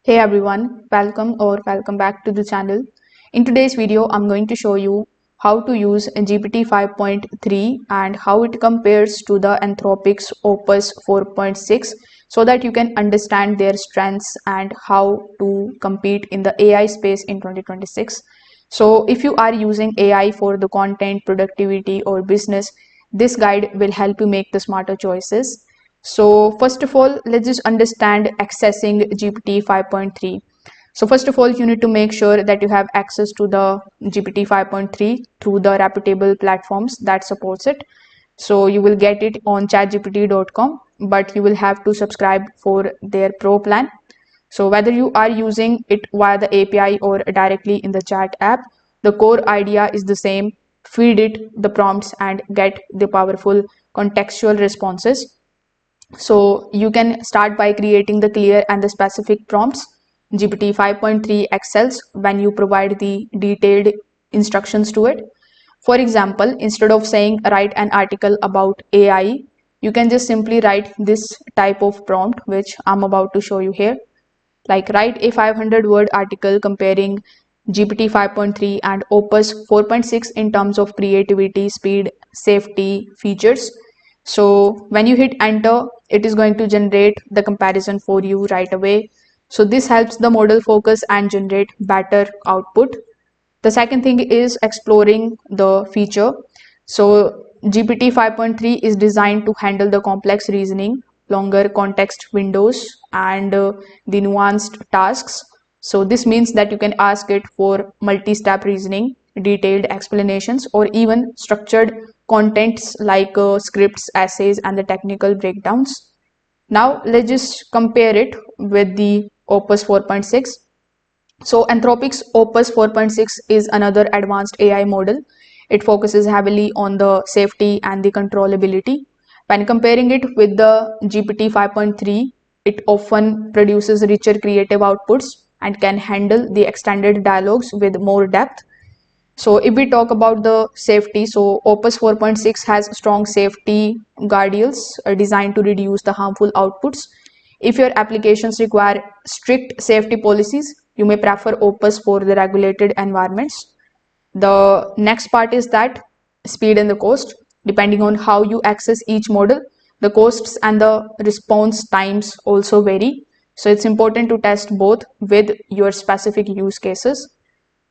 Hey everyone, welcome back to the channel. In today's video, I'm going to show you how to use GPT 5.3 and how it compares to the Anthropic's Opus 4.6 so that you can understand their strengths and how to compete in the AI space in 2026. So if you are using AI for the content, productivity or business, this guide will help you make the smarter choices. So first of all, let's just understand accessing GPT 5.3. So first of all, you need to make sure that you have access to the GPT 5.3 through the reputable platforms that supports it. So you will get it on chatgpt.com, but you will have to subscribe for their pro plan. So whether you are using it via the API or directly in the chat app, the core idea is the same. Feed it the prompts and get the powerful contextual responses. So you can start by creating the clear and the specific prompts. GPT 5.3 excels when you provide the detailed instructions to it. For example, instead of saying write an article about AI, you can just simply write this type of prompt, which I'm about to show you here. Like write a 500-word article comparing GPT 5.3 and Opus 4.6 in terms of creativity, speed, safety, features. So when you hit enter, it is going to generate the comparison for you right away. So this helps the model focus and generate better output. The second thing is exploring the feature. So GPT 5.3 is designed to handle the complex reasoning, longer context windows, and the nuanced tasks. So this means that you can ask it for multi-step reasoning, detailed explanations, or even structured contents like scripts, essays, and the technical breakdowns. Now let's just compare it with the Opus 4.6. So Anthropic's Opus 4.6 is another advanced AI model. It focuses heavily on the safety and the controllability. When comparing it with the GPT 5.3, it often produces richer creative outputs and can handle the extended dialogues with more depth. So if we talk about the safety, so Opus 4.6 has strong safety guardrails designed to reduce the harmful outputs. If your applications require strict safety policies, you may prefer Opus for the regulated environments. The next part is that speed and the cost. Depending on how you access each model, the costs and the response times also vary. So it's important to test both with your specific use cases.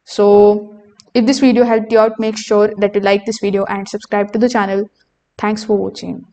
So if this video helped you out, make sure that you like this video and subscribe to the channel. Thanks for watching.